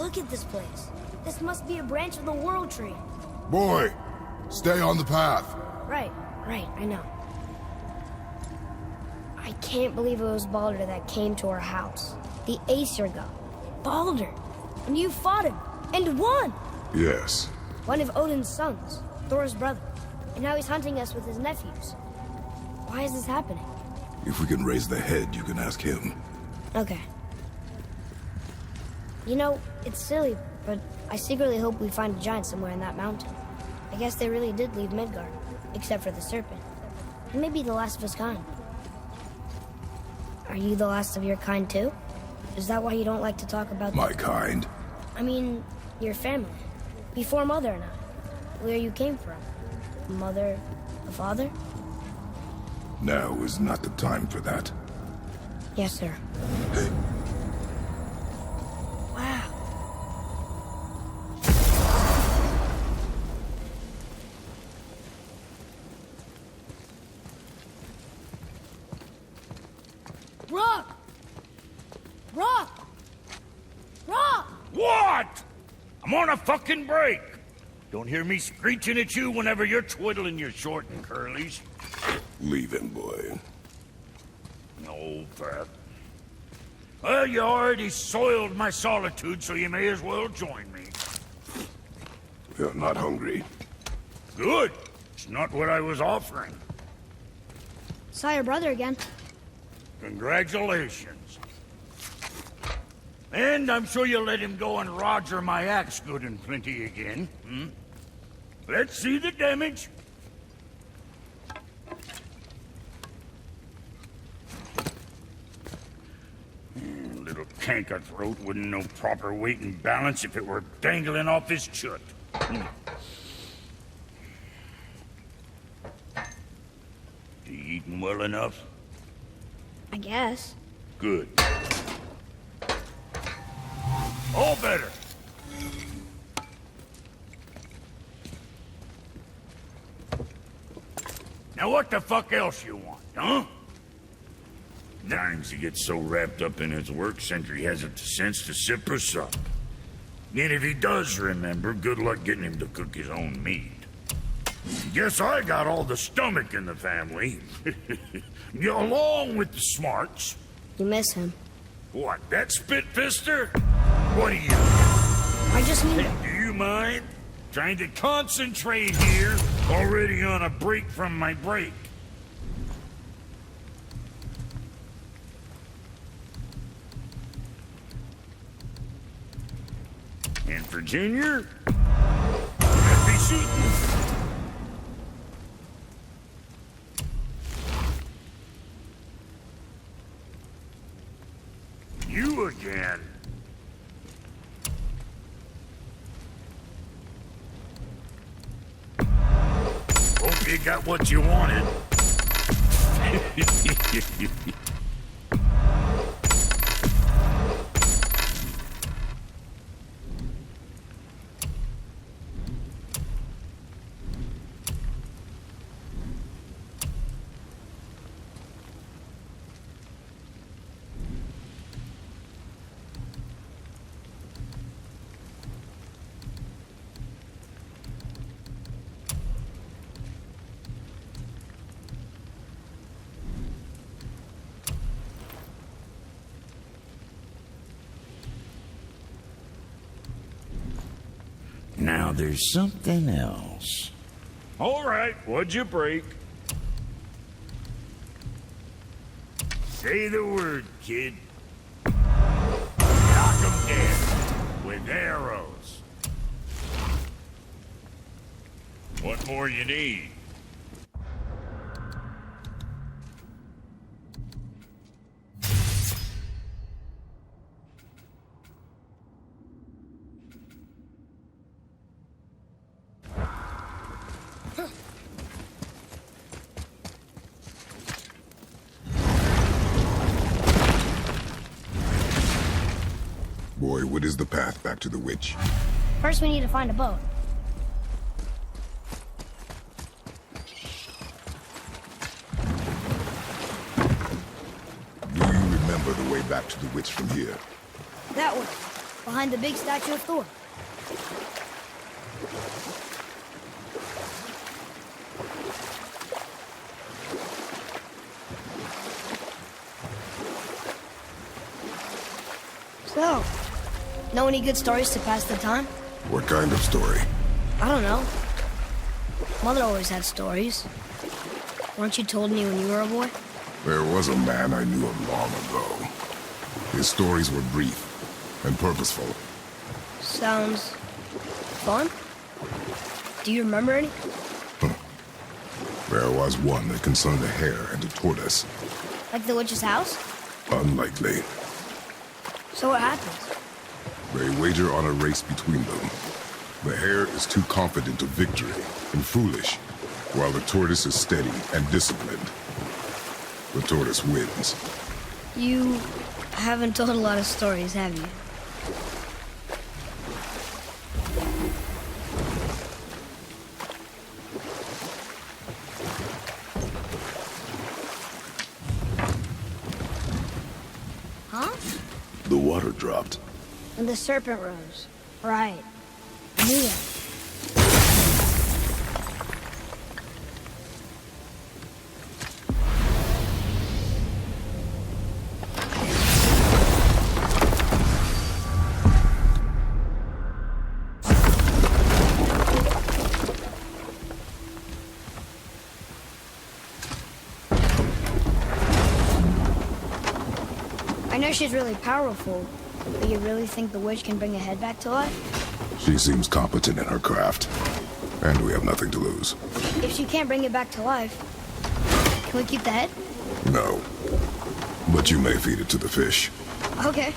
Look at this place. This must be a branch of the World Tree. Boy, stay on the path. Right, I know. I can't believe it was Baldur that came to our house. The Aesir god. Baldur! And you fought him, and won! Yes. One of Odin's sons, Thor's brother. And now he's hunting us with his nephews. Why is this happening? If we can raise the head, you can ask him. Okay. You know, it's silly, but I secretly hope we find a giant somewhere in that mountain. I guess they really did leave Midgard, except for the Serpent. And maybe the last of his kind. Are you the last of your kind too? Is that why you don't like to talk about... My kind? I mean, your family. Before Mother and I. Where you came from. Mother, a father? Now is not the time for that. Yes, sir. Wow. Rock! Rock! Rock! What? I'm on a fucking break. Don't hear me screeching at you whenever you're twiddling your short and curlies. Leave him, boy. No, Pat. Well, you already soiled my solitude, so you may as well join me. You're not hungry. Good. It's not what I was offering. Saw your brother again. Congratulations. And I'm sure you'll let him go and roger my axe good and plenty again. Hmm? Let's see the damage. Little canker-throat wouldn't know proper weight and balance if it were dangling off his chut. You eating well enough? I guess. Good. All better. Now what the fuck else you want, huh? Times he gets so wrapped up in his work, Sentry hasn't the sense to sip or sup. And if he does remember, good luck getting him to cook his own meat. Guess I got all the stomach in the family. Along with the smarts. You miss him. What, that spit-fister? What do you... I just mean... Do you mind? Trying to concentrate here, already on a break from my break. And for Junior, happy shooting. You again. Hope you got what you wanted. Now there's something else. All right, what'd you break? Say the word, kid. Knock 'em dead with arrows. What more you need? Boy, what is the path back to the witch? First we need to find a boat. Do you remember the way back to the witch from here? That way. behind the big statue of Thor. So, know any good stories to pass the time? What kind of story? I don't know. Mother always had stories. Weren't you told me when you were a boy? There was a man I knew of long ago. His stories were brief and purposeful. Sounds fun. Do you remember any? There was one that concerned a hare and a tortoise. Like the witch's house? Unlikely. So what happens? They wager on a race between them. The hare is too confident of victory and foolish, while the tortoise is steady and disciplined. The tortoise wins. You haven't told a lot of stories, have you? Huh? The water dropped. And the serpent rose. Right. I knew that. I know she's really powerful, but you really think the witch can bring a head back to life? She seems competent in her craft, and we have nothing to lose. If she can't bring it back to life, can we keep the head? No. But you may feed it to the fish. Okay.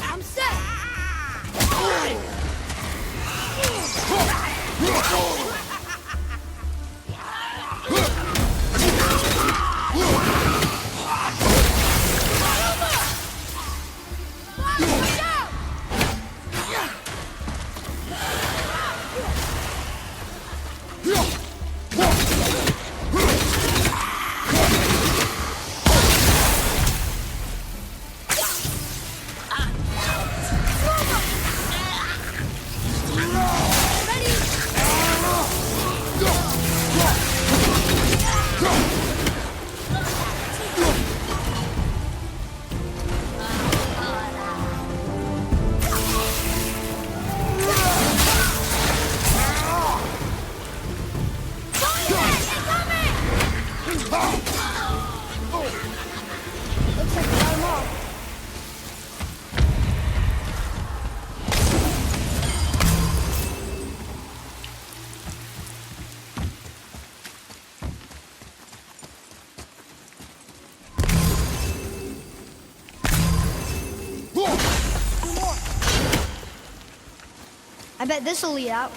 I'm set! Looks like we got them all. I bet this'll lead out.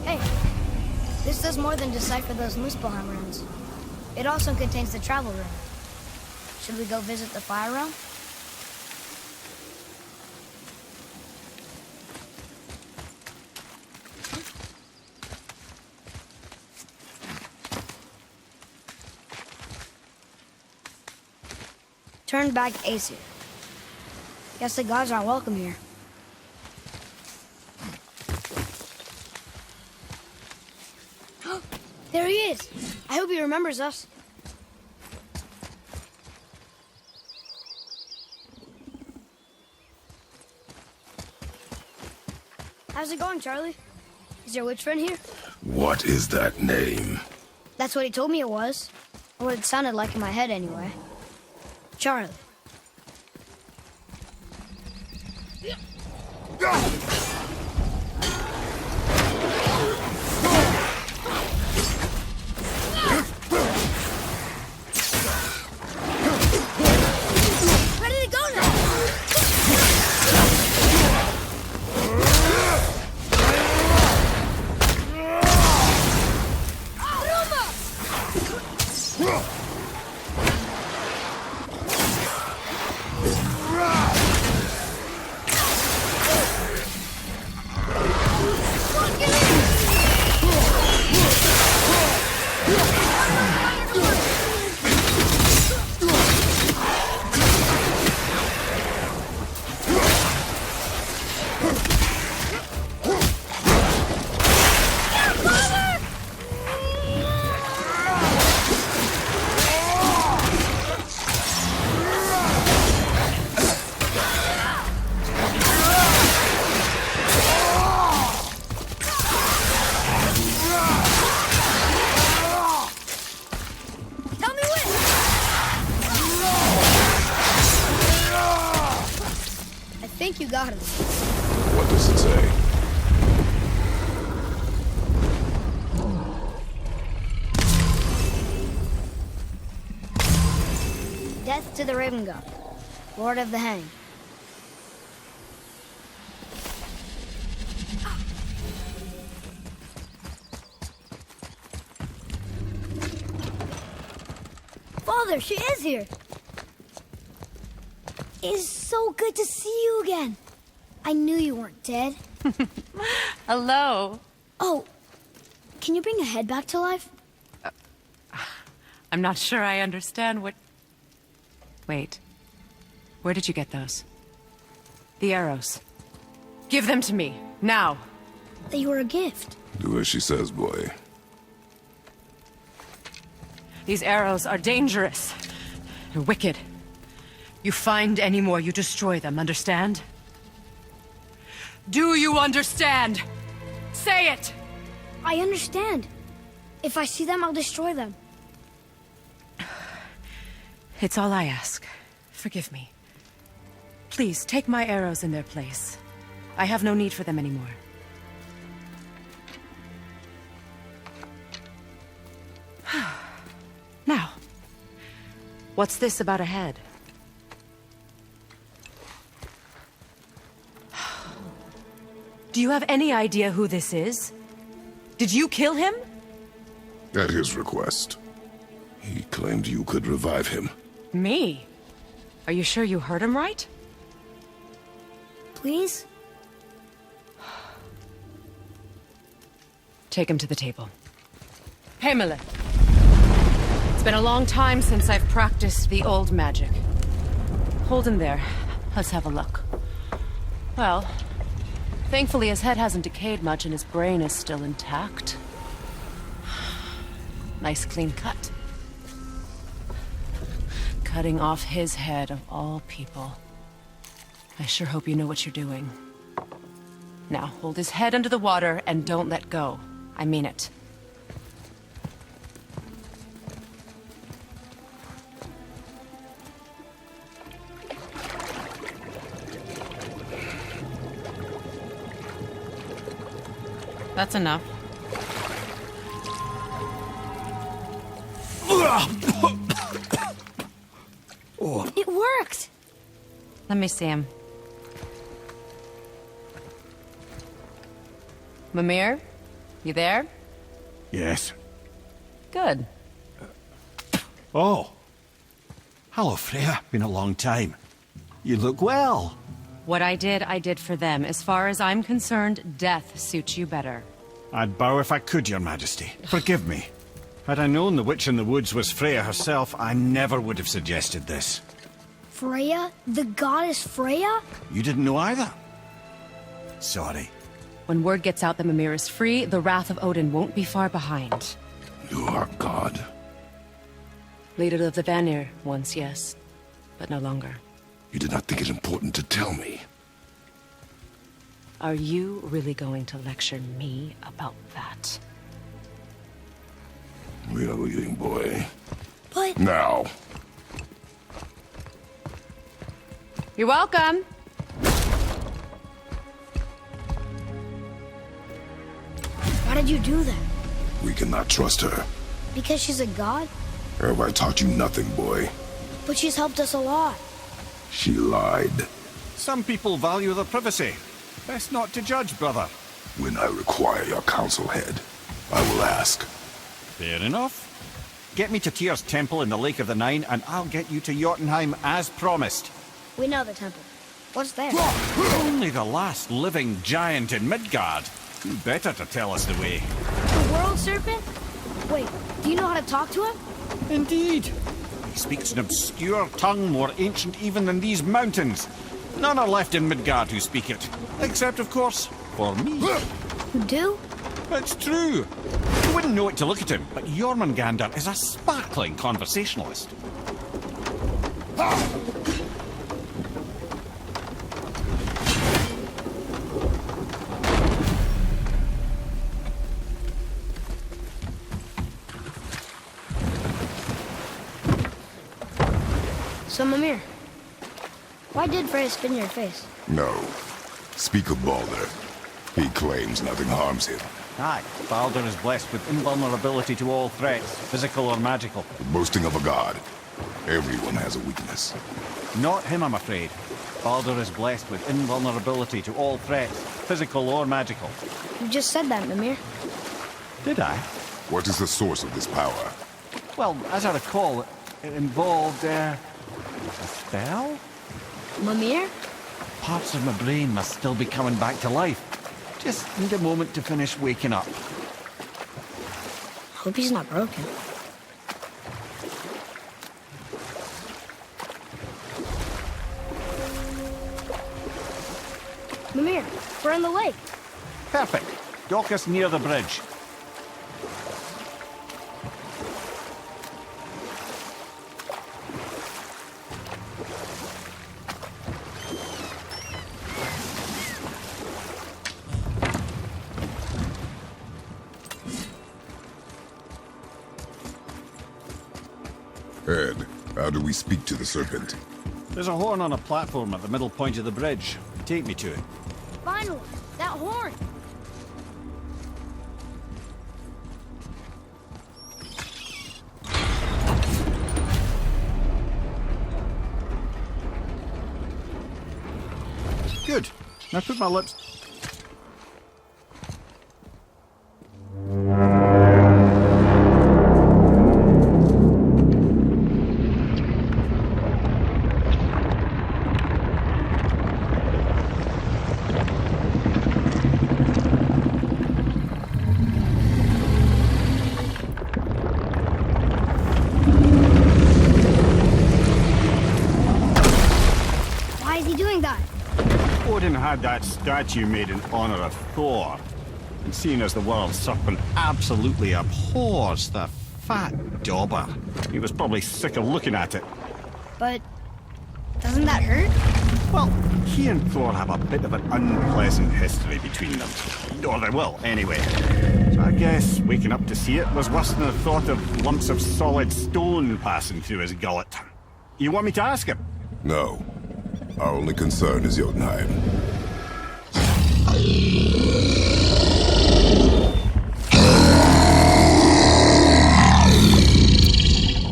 Hey, this does more than decipher those Muspelheim runes. It also contains the travel rune. Should we go visit the fire realm? Turn back Aesir. Guess the gods aren't welcome here. There he is! I hope he remembers us. How's it going, Charlie? Is your witch friend here? What is that name? That's what he told me it was. Or what it sounded like in my head, anyway. Charlie. Ready to go! think you got him. What does it say? Death to the Raven God, Lord of the Hang. Father, she is here. It is so good to see you again. I knew you weren't dead. Hello. Oh, can you bring a head back to life? I'm not sure I understand what... Wait. Where did you get those? The arrows. Give them to me, now. They were a gift. Do as she says, boy. These arrows are dangerous. They're wicked. You find any more, you destroy them, understand? Do you understand? Say it! I understand. If I see them, I'll destroy them. It's all I ask. Forgive me. Please, take my arrows in their place. I have no need for them anymore. Now, what's this about a head? Do you have any idea who this is? Did you kill him? At his request. He claimed you could revive him. Me? Are you sure you heard him right? Please? Take him to the table. Hamlet. It's been a long time since I've practiced the old magic. Hold him there. Let's have a look. Well, thankfully his head hasn't decayed much and his brain is still intact. Nice clean cut. Cutting off his head of all people. I sure hope you know what you're doing. Now, hold his head under the water and don't let go. I mean it. That's enough. It worked! Let me see him. Mimir? You there? Yes. Good. Oh. Hello, Freya. Been a long time. You look well. What I did for them. As far as I'm concerned, death suits you better. I'd bow if I could, Your Majesty. Forgive me. Had I known the witch in the woods was Freya herself, I never would have suggested this. Freya? The goddess Freya? You didn't know either? Sorry. When word gets out that Mimir is free, the wrath of Odin won't be far behind. You are God. Leader of the Vanir, once, yes. But no longer. You did not think it important to tell me. Are you really going to lecture me about that? We are leaving, boy. But... Now. You're welcome. Why did you do that? We cannot trust her. Because she's a god? Or have I taught you nothing, boy? But she's helped us a lot. She lied. Some people value their privacy. Best not to judge, brother. When I require your council head, I will ask. Fair enough. Get me to Tyr's temple in the Lake of the Nine, and I'll get you to Jotunheim as promised. We know the temple. What's there? Only the last living giant in Midgard. Who better to tell us the way? The world serpent? Wait, do you know how to talk to him? Indeed. He speaks an obscure tongue more ancient even than these mountains. None are left in Midgard who speak it. Except, of course, for me. You do? It's true. You wouldn't know it to look at him, but Jormungandr is a sparkling conversationalist. So, Mimir, Why did Freya spin your face? No. Speak of Baldur. He claims nothing harms him. Aye, Baldur is blessed with invulnerability to all threats, physical or magical. The boasting of a god. Everyone has a weakness. Not him, I'm afraid. Baldur is blessed with invulnerability to all threats, physical or magical. You just said that, Mimir. Did I? What is the source of this power? Well, as I recall, it involved, a spell? Mimir? Parts of my brain must still be coming back to life. Just need a moment to finish waking up. Hope he's not broken. Mimir, we're on the lake. Perfect. Dock us near the bridge. Ed, how do we speak to the Serpent? There's a horn on a platform at the middle point of the bridge. Take me to it. Finally, that horn. Good. Now put my lips... Why is he doing that? Odin had that statue made in honor of Thor. And seeing as the world's serpent absolutely abhors the fat dauber, he was probably sick of looking at it. But doesn't that hurt? Well, he and Thor have a bit of an unpleasant history between them. Or they will, anyway. So I guess waking up to see it was worse than the thought of lumps of solid stone passing through his gullet. You want me to ask him? No. Our only concern is Jotunheim.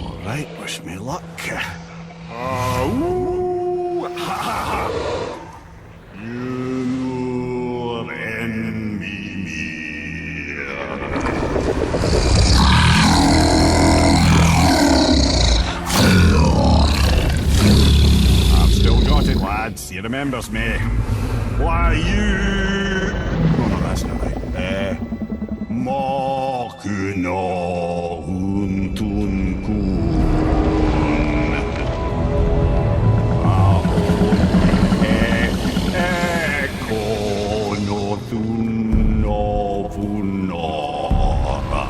All right, wish me luck. Ooh, ha, ha, ha. You're enemy me. I've still got it, lads. He remembers me. Why, you... Oh, no, that's not right. Makuna huntun kun. Eko no thun no vunora.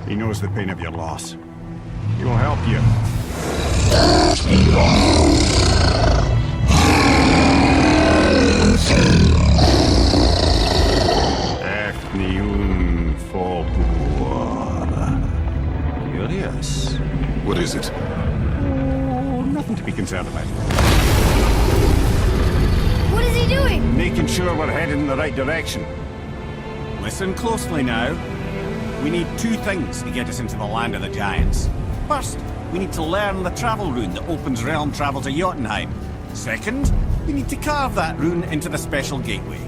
He knows the pain of your loss. He will help you. Efniun Fobuara. Curious. What is it? Oh, nothing to be concerned about. What is he doing? Making sure we're headed in the right direction. Listen closely now. We need two things to get us into the land of the giants. First, we need to learn the travel rune that opens realm travel to Jotunheim. Second, we need to carve that rune into the special gateway.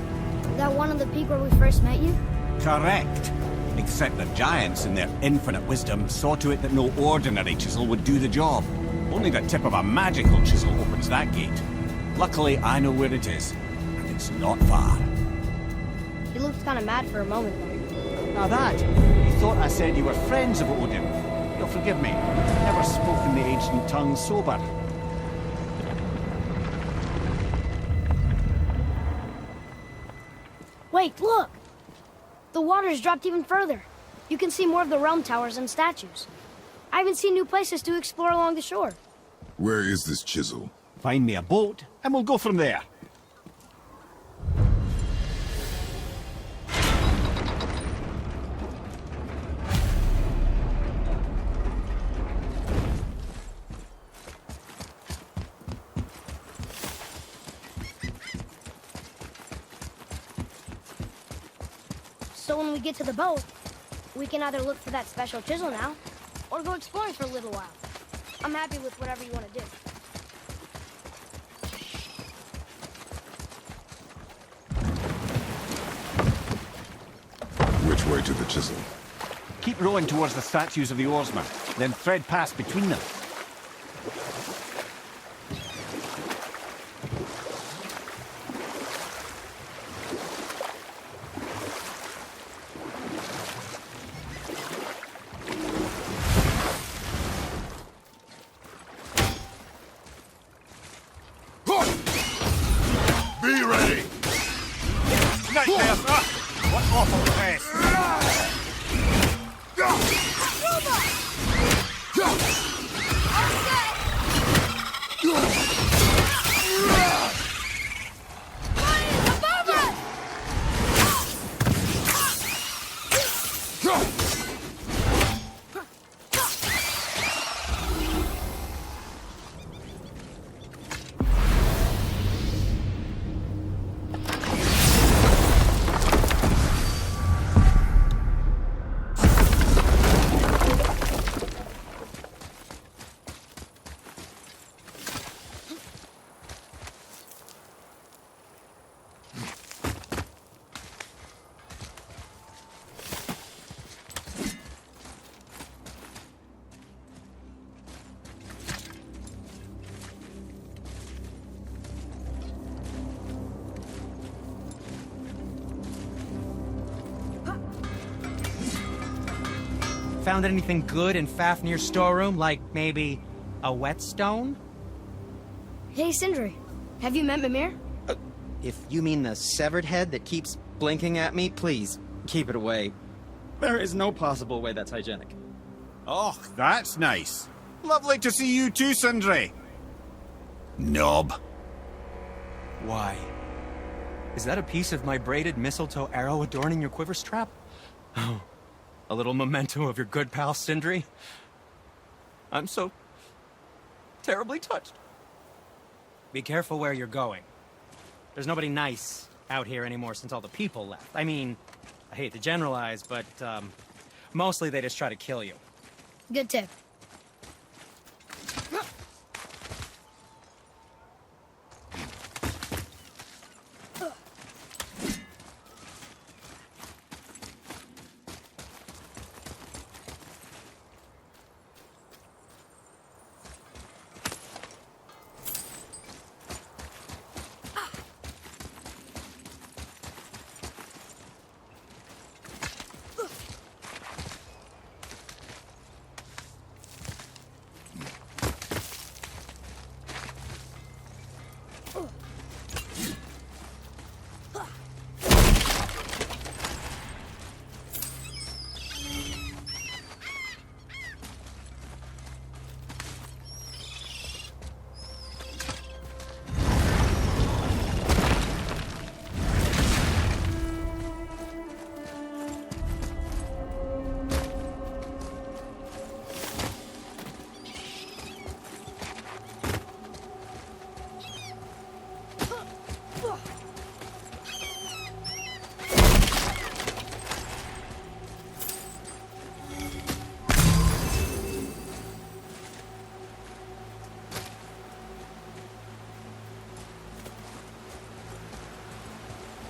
That one on the peak where we first met you? Correct. Except the giants, in their infinite wisdom, saw to it that no ordinary chisel would do the job. Only the tip of a magical chisel opens that gate. Luckily, I know where it is, and it's not far. He looked kind of mad for a moment there. Now that, you thought I said you were friends of Odin. You'll forgive me. I've never spoken the ancient tongue sober. Wait, look! The water's dropped even further. You can see more of the realm towers and statues. I even see new places to explore along the shore. Where is this chisel? Find me a boat, and we'll go from there. So when we get to the boat, we can either look for that special chisel now, or go exploring for a little while. I'm happy with whatever you want to do. Which way to the chisel? Keep rowing towards the statues of the oarsmen, then thread past between them. Be ready! Nightmare! What awful mess! Found anything good in Fafnir's storeroom? Like maybe a whetstone? Hey, Sindri, have you met Mimir? If you mean the severed head that keeps blinking at me, please, keep it away. There is no possible way that's hygienic. Oh, that's nice. Lovely to see you too, Sindri. Knob. Why? Is that a piece of my braided mistletoe arrow adorning your quiver strap? Oh, a little memento of your good pal Sindri? I'm so terribly touched. Be careful where you're going. There's nobody nice out here anymore since all the people left. I mean, I hate to generalize, but mostly they just try to kill you. Good tip.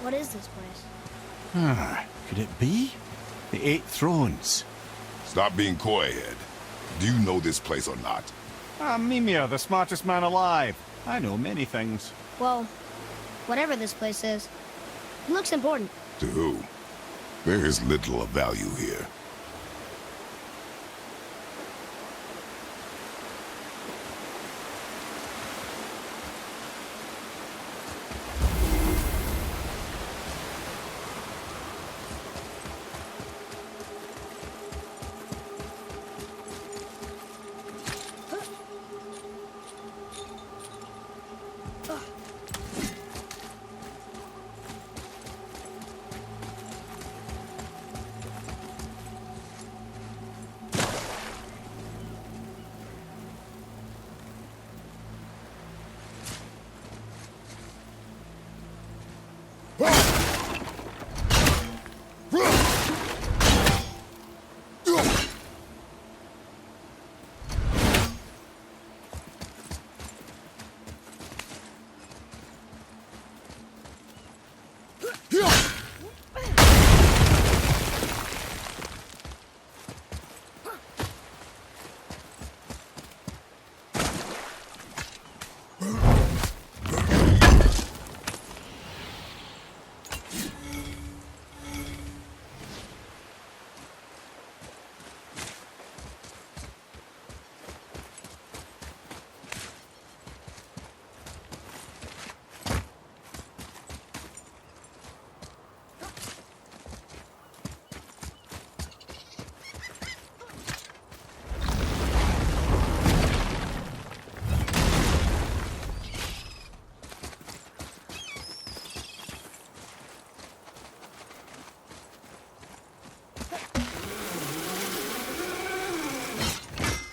What is this place? Could it be? The Eight Thrones. Stop being coy-head. Do you know this place or not? I'm Mimir, the smartest man alive. I know many things. Well, whatever this place is, it looks important. To who? There is little of value here.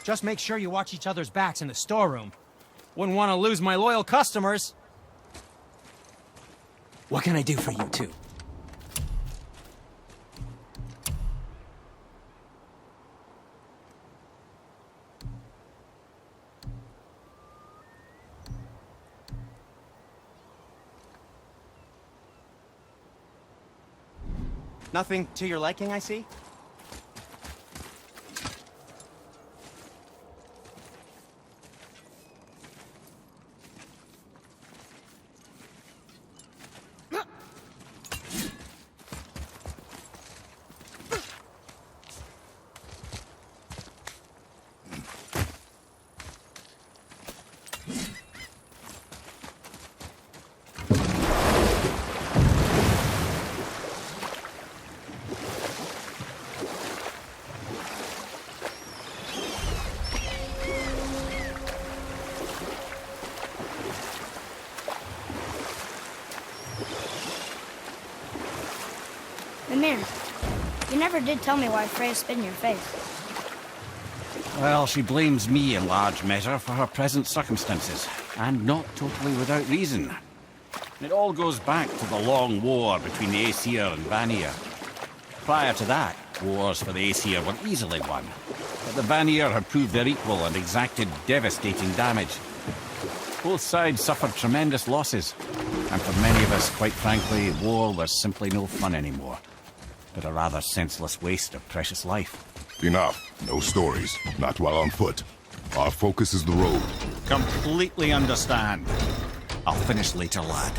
Just make sure you watch each other's backs in the storeroom. Wouldn't want to lose my loyal customers. What can I do for you two? Nothing to your liking, I see? Mimir, you never did tell me why Freya spit in your face. Well, she blames me in large measure for her present circumstances, and not totally without reason. It all goes back to the long war between the Aesir and Vanir. Prior to that, wars for the Aesir were easily won, but the Vanir had proved their equal and exacted devastating damage. Both sides suffered tremendous losses, and for many of us, quite frankly, war was simply no fun anymore, but a rather senseless waste of precious life. Enough. No stories. Not while on foot. Our focus is the road. Completely understand. I'll finish later, lad.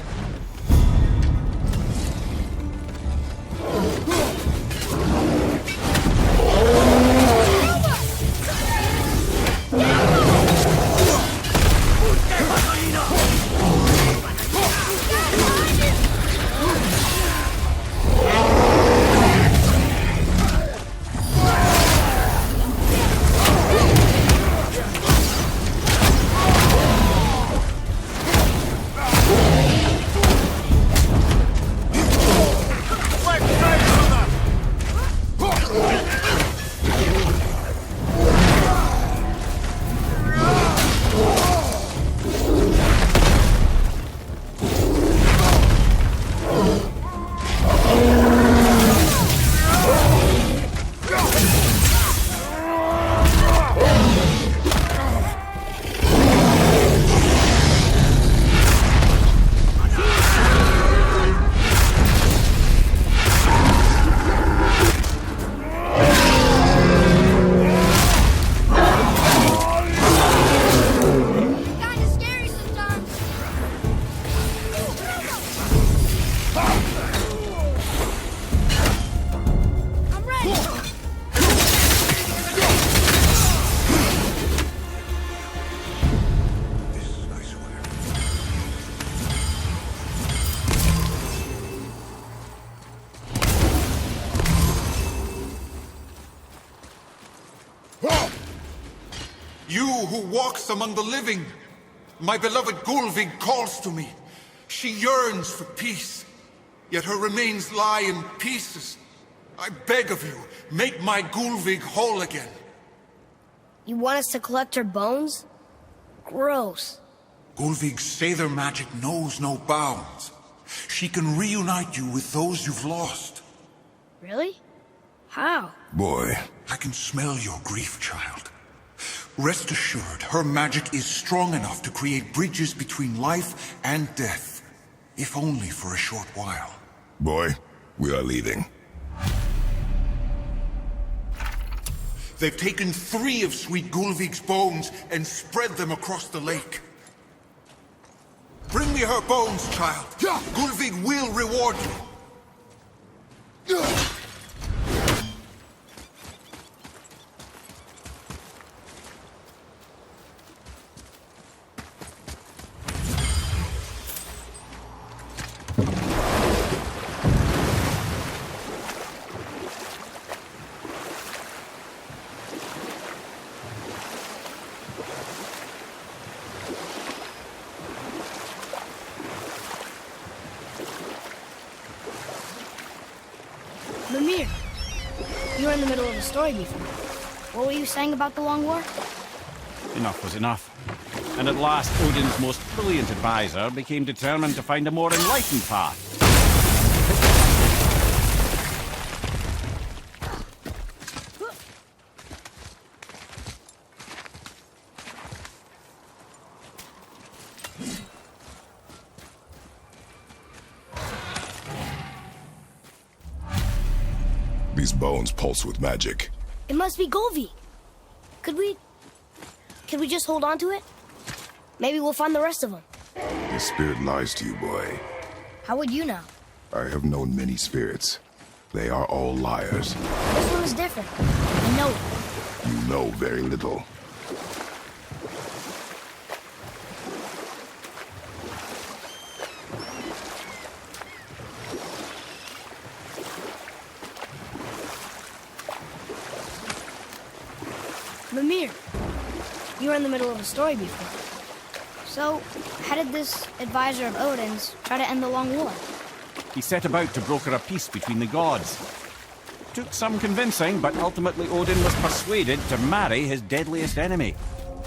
You who walks among the living, my beloved Gulvig calls to me. She yearns for peace, yet her remains lie in pieces. I beg of you, make my Gulvig whole again. You want us to collect her bones? Gross. Gulvig's Sather magic knows no bounds. She can reunite you with those you've lost. Really? How? Boy. I can smell your grief, child. Rest assured, her magic is strong enough to create bridges between life and death, if only for a short while. Boy, we are leaving. They've taken 3 of Sweet Gulvig's bones and spread them across the lake. Bring me her bones, child. Gulvig will reward you. Mimir, you were in the middle of a story before. What were you saying about the Long War? Enough was enough. And at last, Odin's most brilliant advisor became determined to find a more enlightened path. These bones pulse with magic. It must be Golvi. Could we just hold on to it? Maybe we'll find the rest of them. The spirit lies to you, boy. How would you know? I have known many spirits. They are all liars. This one is different. I know it. You know very little. Mimir, you were in the middle of a story before. So, how did this advisor of Odin's try to end the Long War? He set about to broker a peace between the gods. Took some convincing, but ultimately Odin was persuaded to marry his deadliest enemy,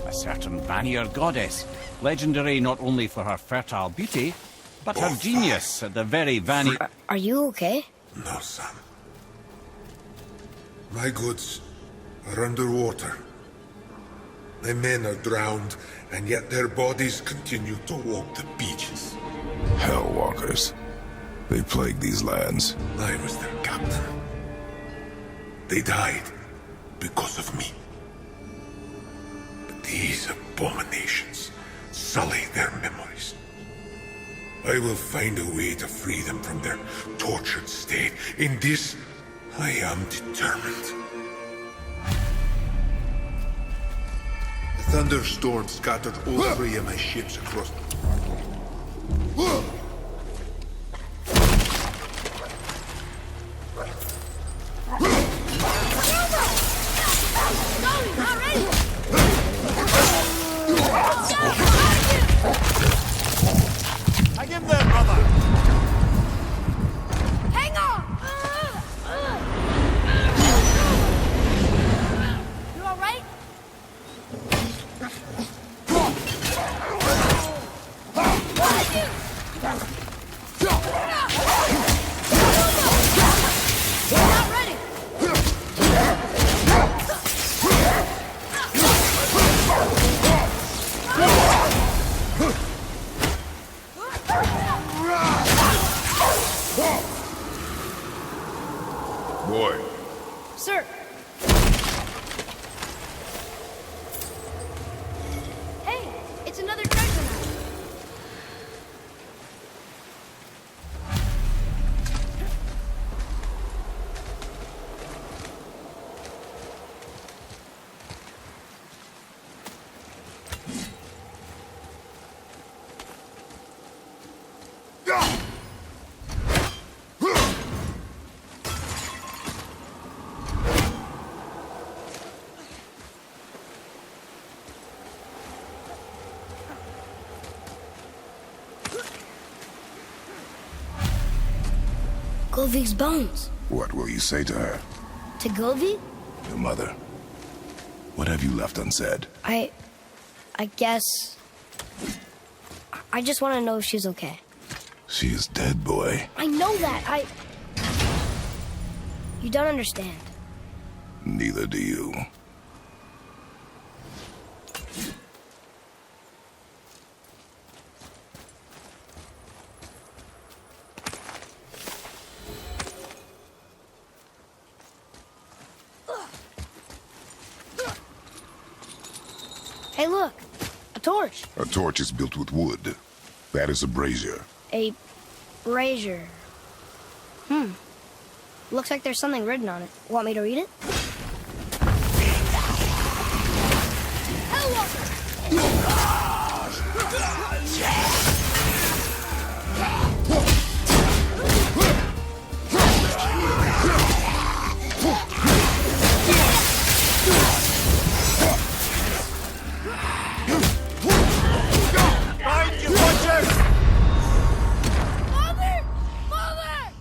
a certain Vanir goddess, legendary not only for her fertile beauty, but her genius at the very Vanir... Are you okay? No, son. My goods are underwater. My men are drowned, and yet their bodies continue to walk the beaches. Hellwalkers. They plague these lands. I was their captain. They died because of me. But these abominations sully their memories. I will find a way to free them from their tortured state. In this, I am determined. A thunderstorm scattered all three of my ships across the... Hang in there, brother! Hang on! You all right? Not ready! Boy, Sir! Hey, it's another treasure map. Golvi's bones. what will you say to her? To Golvi? Your mother. What have you left unsaid? I guess... I just want to know if she's okay. She is dead, boy. I know that, You don't understand. Neither do you. Hey, look! A torch! A torch is built with wood. That is a brazier. A brazier. Looks like there's something written on it. Want me to read it? Find you, butchers! Father! Father!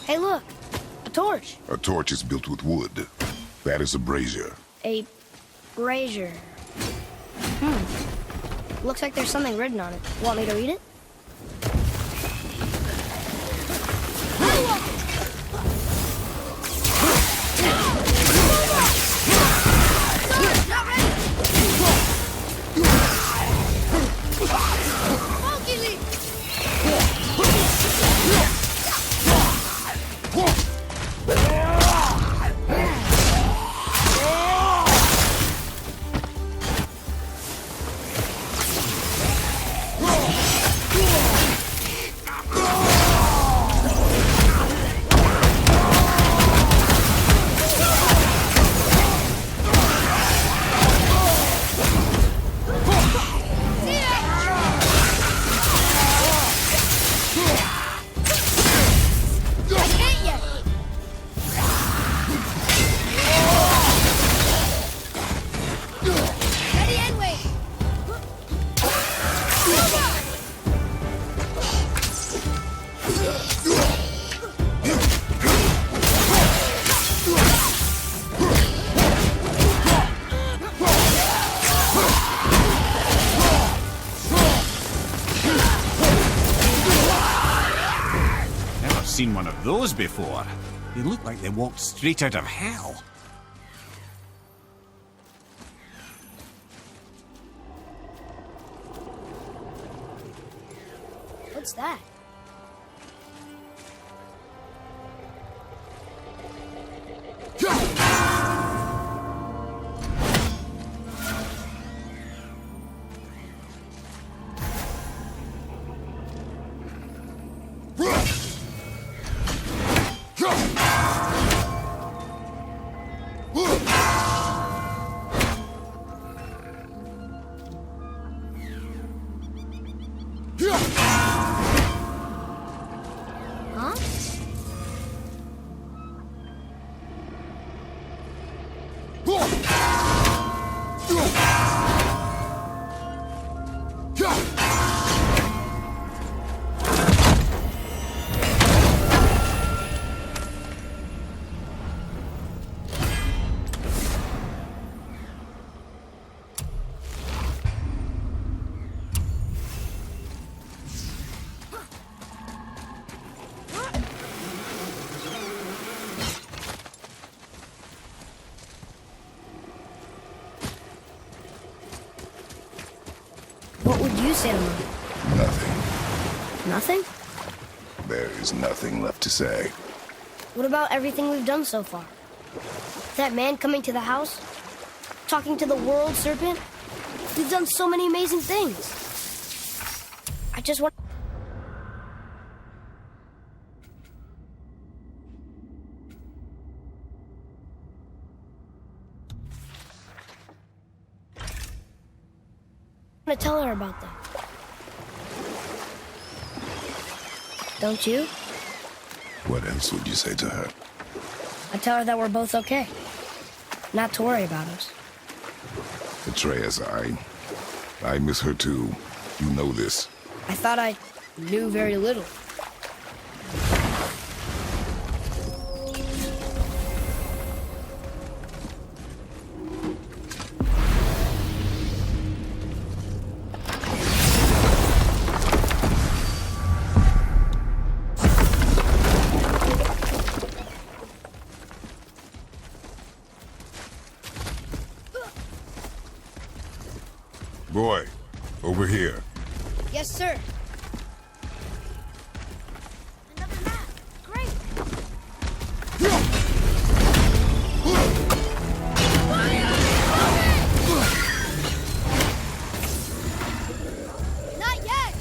Hey, look! A torch! A torch is built with wood. That is a brazier. A brazier. Looks like there's something written on it. Want me to read it? Seen one of those before. They look like they walked straight out of hell. What's that? What would you say to me? Nothing. Nothing? There is nothing left to say. What about everything we've done so far? That man coming to the house? Talking to the world serpent? We've done so many amazing things. I just want... to tell her about them. Don't you? What else would you say to her? I tell her that we're both okay. Not to worry about us. Atreus, I miss her too. You know this. I thought I knew very little. Boy, over here. Yes, sir. Another map. Great. Not yet.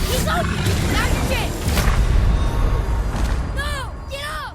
He's up. Now's your chance. No, get up.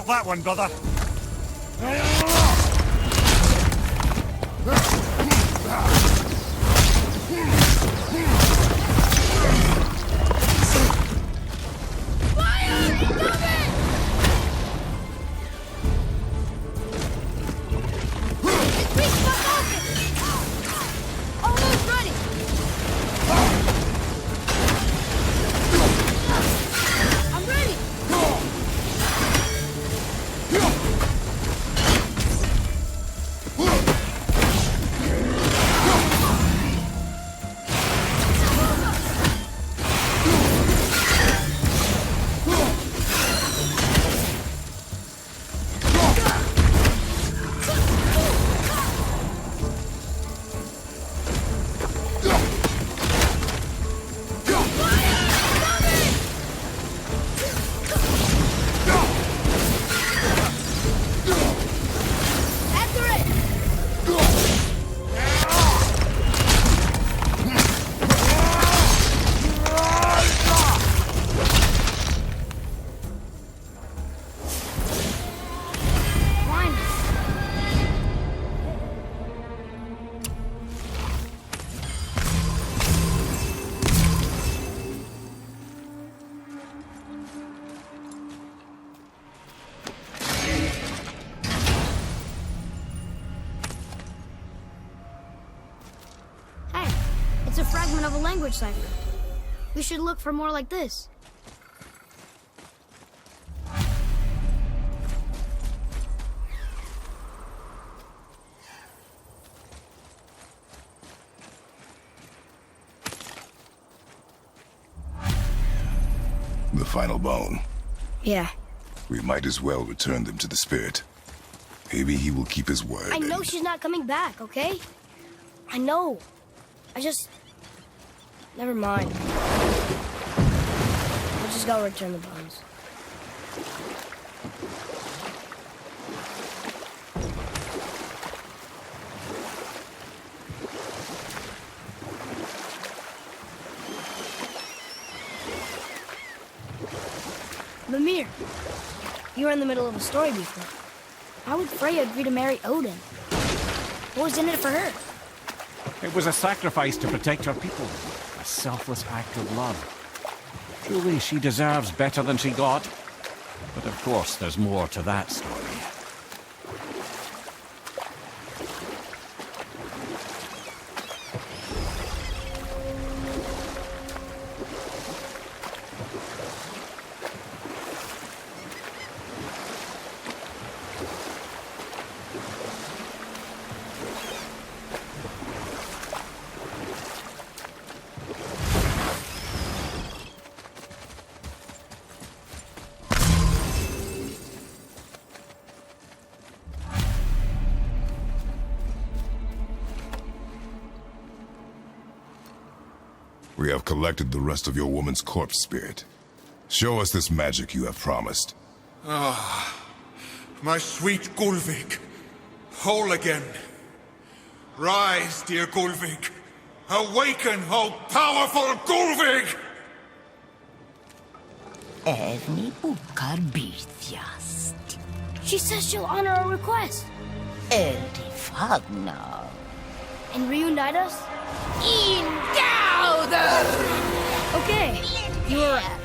off that one, brother. Almost ready! I'm ready! After it! Hey, it's a fragment of a language cipher. We should look for more like this. The final bone. Yeah. We might as well return them to the spirit. Maybe he will keep his word. I know and- she's not coming back, okay? I know. I just... Never mind. I'll just go return the bones. Mimir, you were in the middle of a story before. Why would Freya agree to marry Odin? What was in it for her? It was a sacrifice to protect her people. A selfless act of love. Truly, she deserves better than she got. But of course, there's more to that story. We have collected the rest of your woman's corpse spirit. Show us this magic you have promised. My sweet Gulvig, whole again. Rise, dear Gulvig. Awaken, O powerful Gulvig! Evni ukar bitjast. She says she'll honor our request Eldi fagna. and reunite us? Indauder! Okay, you were right.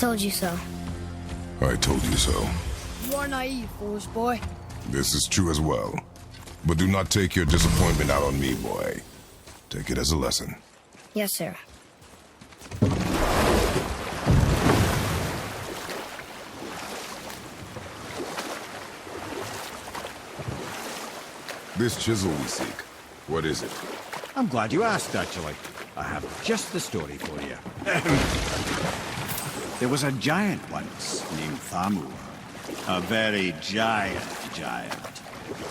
told you so. I told you so. You are naive, foolish boy. This is true as well. But do not take your disappointment out on me, boy. Take it as a lesson. Yes, sir. This chisel we seek, what is it? I'm glad you asked, actually. I have just the story for you. There was a giant once named Thamur. A very giant,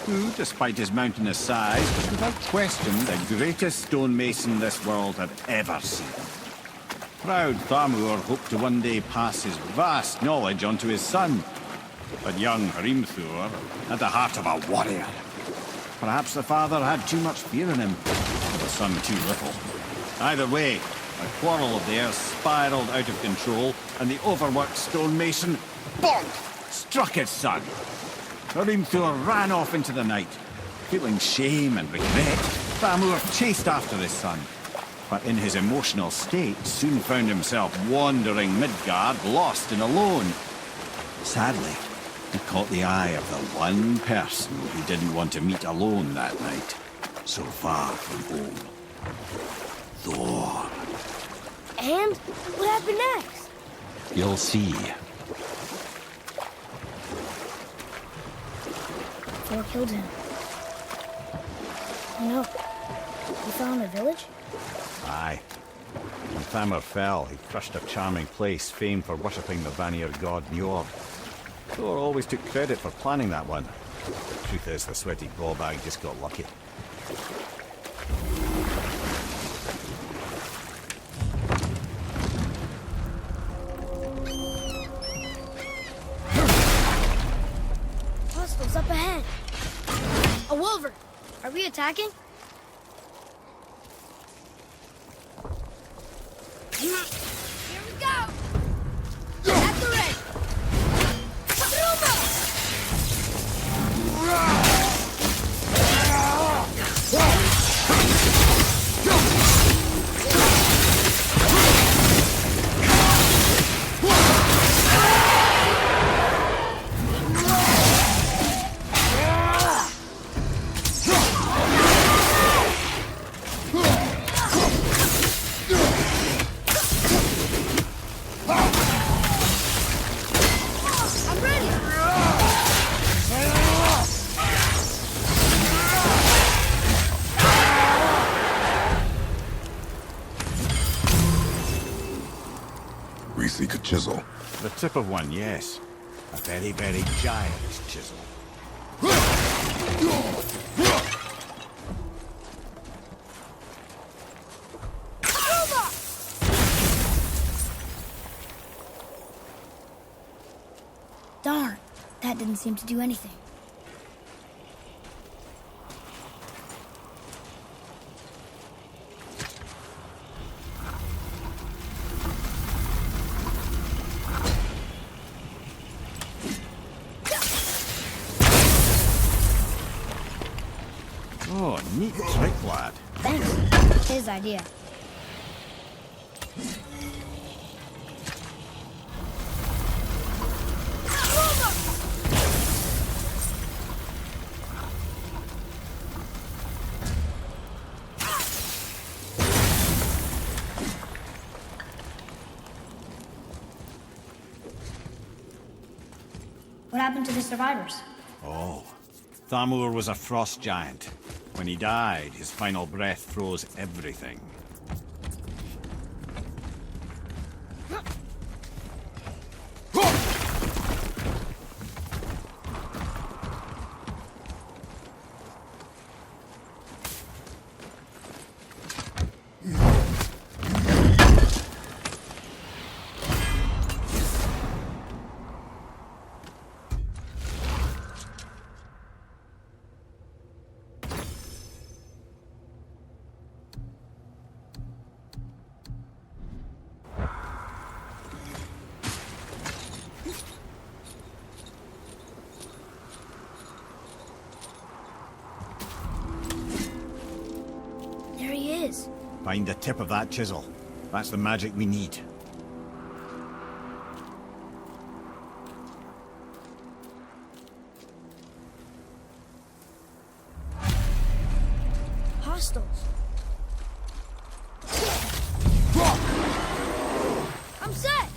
who, despite his mountainous size, was without question the greatest stonemason this world had ever seen. Proud Thamur hoped to one day pass his vast knowledge on to his son. But young Hrimthur had the heart of a warrior. Perhaps the father had too much fear in him, and the son too little. Either way, a quarrel of theirs spiraled out of control, and the overworked stonemason, bonk, struck his son. Hrimthur ran off into the night. Feeling shame and regret, Thamur chased after his son. But in his emotional state, soon found himself wandering Midgard, lost and alone. Sadly, he caught the eye of the one person he didn't want to meet alone that night, so far from home. Thor. And what happened next? You'll see. Thor killed him. Oh no. He fell in the village? Aye. When Thamur fell, he crushed a charming place famed for worshipping the Vanir god Njord. Thor always took credit for planning that one. The truth is, the sweaty ballbag just got lucky. Hostiles up ahead. A wolver. Are we attacking? Here we go. At the ready. We seek a chisel. The tip of one, yes. A very, very giant chisel. Darn, that didn't seem to do anything. Oh, neat trick, lad. Thanks. His idea. What happened to the survivors? Oh, Thamur was a frost giant. When he died, his final breath froze everything. There he is. Find the tip of that chisel. That's the magic we need. hostiles. I'm set!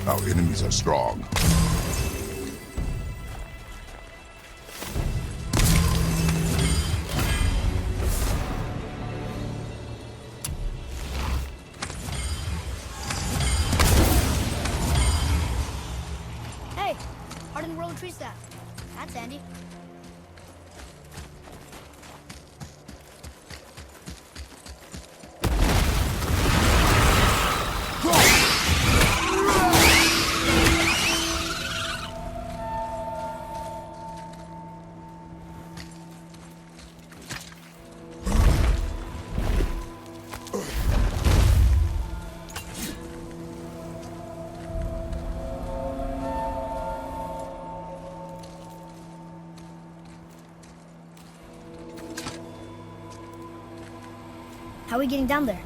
Our enemies are strong. Hey, hardened roller tree staff. That's handy. How are we getting down there?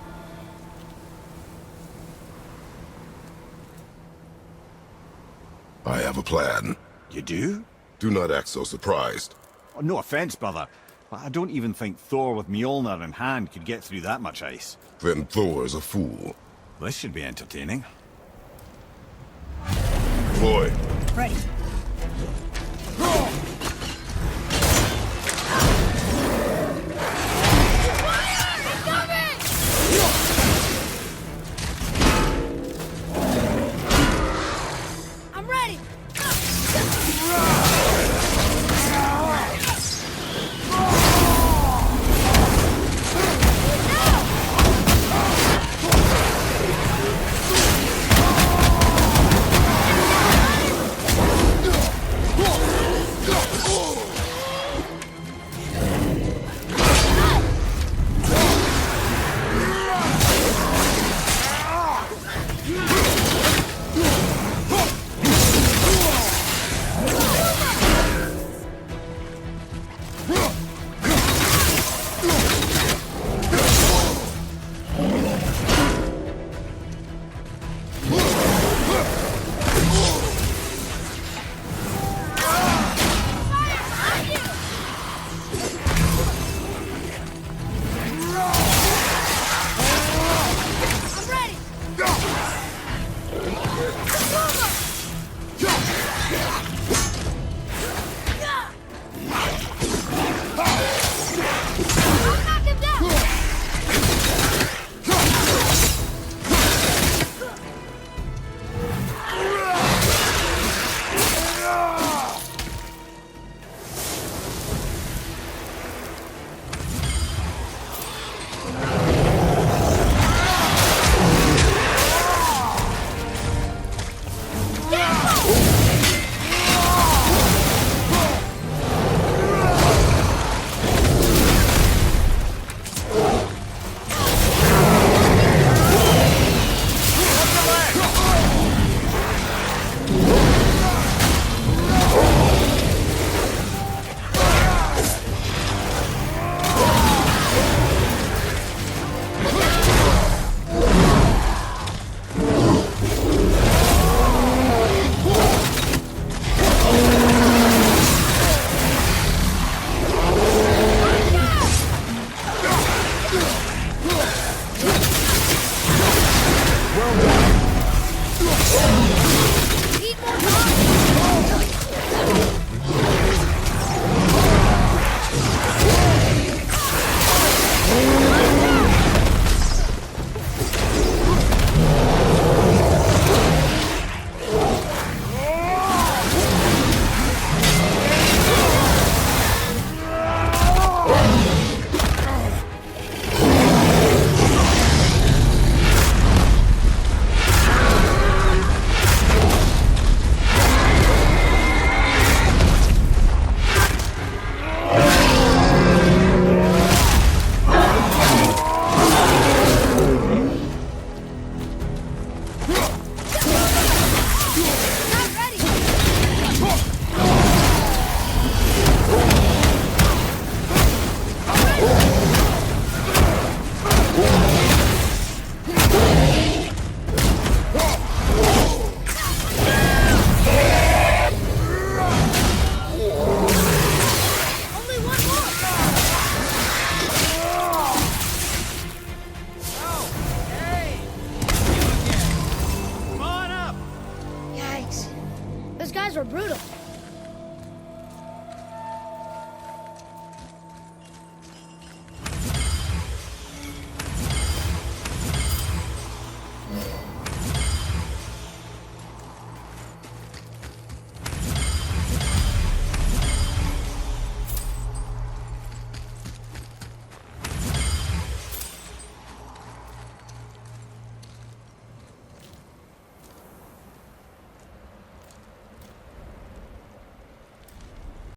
I have a plan. You do? Do not act so surprised. Oh, no offense, brother, but I don't even think Thor with Mjolnir in hand could get through that much ice. Then Thor's a fool. This should be entertaining. Boy, Ready. I'm ready! Those guys were brutal.